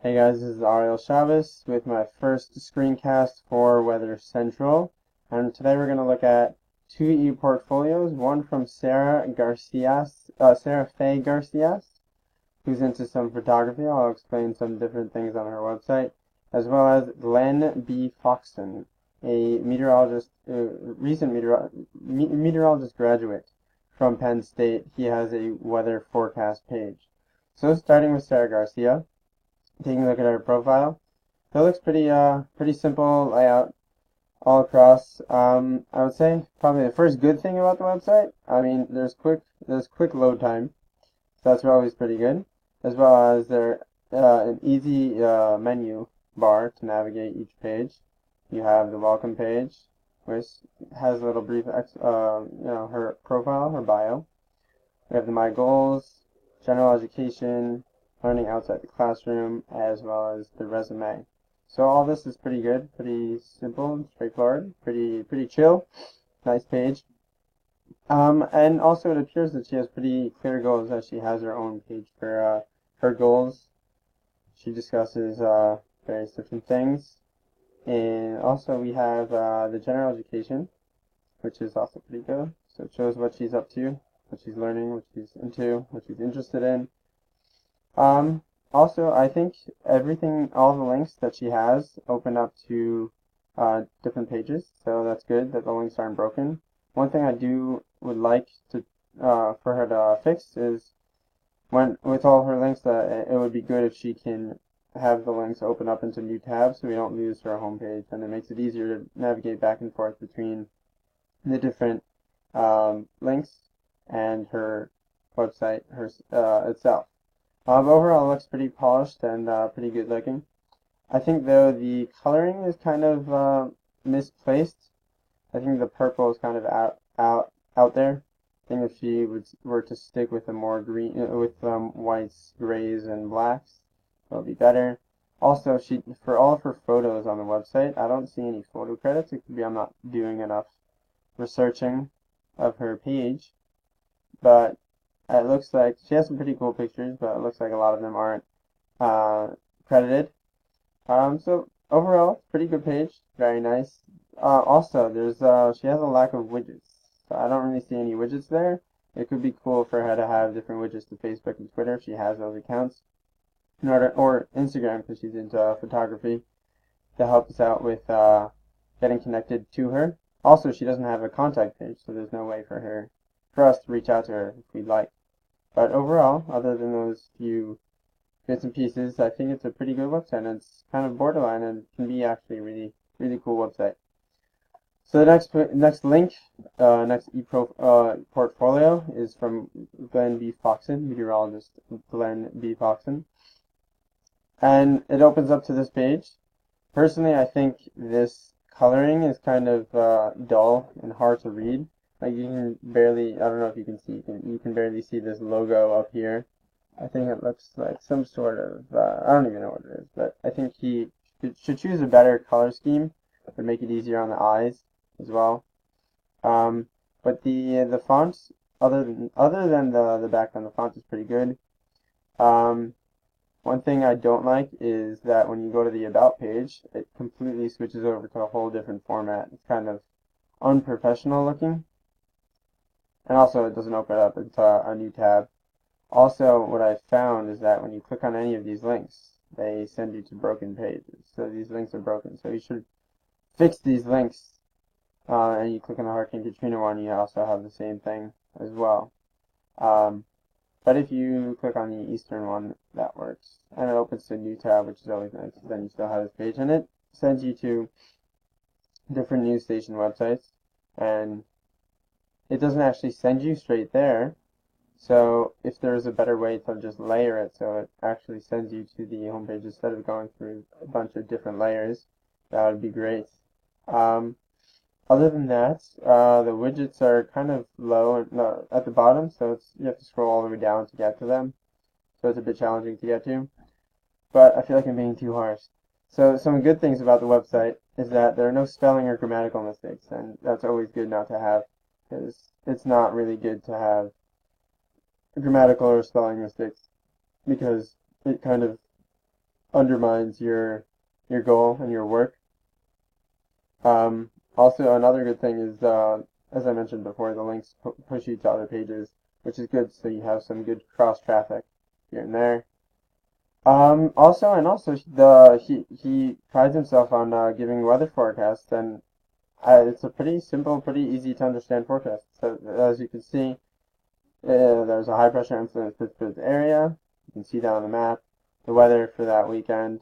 Hey guys, this is Ariel Chavez with my first screencast for Weather Central, and today we're going to look at two e-portfolios, one from Sarah Faye Garcias, who's into some photography. I'll explain some different things on her website, as well as Glenn B. Foxton, a meteorologist, recent meteorologist graduate from Penn State. He has a weather forecast page. So starting with Sarah Garcia. Taking a look at her profile, it looks pretty simple layout all across. I would say probably the first good thing about the website. I mean, there's quick load time, so that's always pretty good. As well as an easy menu bar to navigate each page. You have the welcome page, which has a little brief, her profile, her bio. We have the my goals, general education, learning outside the classroom, as well as the resume. So all this is pretty good, pretty simple and straightforward, pretty chill. Nice page. And also it appears that she has pretty clear goals, as she has her own page for her goals. She discusses various different things. And also we have the general education, which is also pretty good. So it shows what she's up to, what she's learning, what she's into, what she's interested in. Also, I think all the links that she has open up to different pages, so that's good that the links aren't broken. One thing I would like to for her to fix is with all her links, it would be good if she can have the links open up into new tabs so we don't lose her homepage, and it makes it easier to navigate back and forth between the different links and her website itself. Overall, it looks pretty polished and pretty good looking. I think, though, the coloring is kind of misplaced. I think the purple is kind of out there. I think if she were to stick with a more green, whites, grays, and blacks, it would be better. Also, for all of her photos on the website, I don't see any photo credits. It could be I'm not doing enough researching of her page, but it looks like she has some pretty cool pictures, but it looks like a lot of them aren't credited. So overall, it's a pretty good page. Very nice. Also, she has a lack of widgets, so I don't really see any widgets there. It could be cool for her to have different widgets to Facebook and Twitter if she has those accounts, or Instagram because she's into photography, to help us out with getting connected to her. Also, she doesn't have a contact page, so there's no way for us to reach out to her if we'd like. But overall, other than those few bits and pieces, I think it's a pretty good website, and it's kind of borderline and can be actually a really cool website. So the next link, next portfolio is from Glenn B. Foxton, meteorologist Glenn B. Foxton. And it opens up to this page. Personally, I think this coloring is kind of dull and hard to read. Like you can barely, I don't know if you can see, you can barely see this logo up here. I think it looks like some sort of, I don't even know what it is, but I think he should choose a better color scheme to make it easier on the eyes as well. But the fonts, other than the background, the font is pretty good. One thing I don't like is that when you go to the About page, it completely switches over to a whole different format. It's kind of unprofessional looking. And also, it doesn't open up into a new tab. Also, what I found is that when you click on any of these links, they send you to broken pages. So these links are broken. So you should fix these links. And you click on the Hurricane Katrina one, you also have the same thing as well. But if you click on the Eastern one, that works. And it opens to a new tab, which is always nice. Then you still have this page. And it sends you to different news station websites. And it doesn't actually send you straight there. So if there is a better way to just layer it so it actually sends you to the homepage instead of going through a bunch of different layers, that would be great. Other than that, the widgets are kind of low at the bottom, so you have to scroll all the way down to get to them. So it's a bit challenging to get to. But I feel like I'm being too harsh. So some good things about the website is that there are no spelling or grammatical mistakes, and that's always good not to have, because it's not really good to have grammatical or spelling mistakes, because it kind of undermines your goal and your work. Also, another good thing is, as I mentioned before, the links push you to other pages, which is good, so you have some good cross traffic here and there. Also, he prides himself on giving weather forecasts, and it's a pretty simple, pretty easy to understand forecast. So as you can see, there's a high pressure influence Pittsburgh area. You can see that on the map. The weather for that weekend,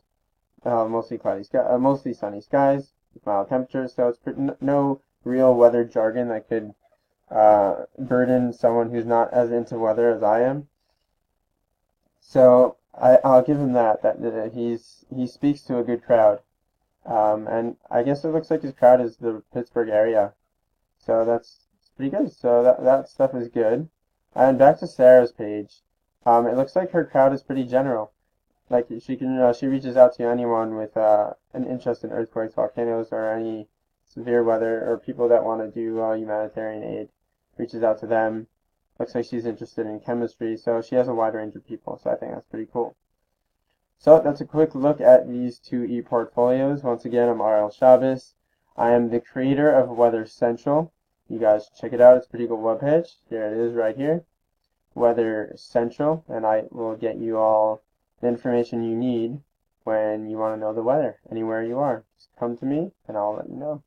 mostly cloudy sky, mostly sunny skies with mild temperatures. So it's no real weather jargon that could burden someone who's not as into weather as I am. So I'll give him that he speaks to a good crowd. And I guess it looks like his crowd is the Pittsburgh area. So that's pretty good. So that stuff is good. And back to Sarah's page. It looks like her crowd is pretty general. Like she reaches out to anyone with an interest in earthquakes, volcanoes, or any severe weather, or people that want to do humanitarian aid. Reaches out to them. Looks like she's interested in chemistry, so she has a wide range of people. So I think that's pretty cool. So that's a quick look at these two e-portfolios. Once again, I'm R.L. Chavez. I am the creator of Weather Central. You guys check it out. It's a pretty cool webpage. Here it is right here. Weather Central, and I will get you all the information you need when you want to know the weather anywhere you are. Just come to me and I'll let you know.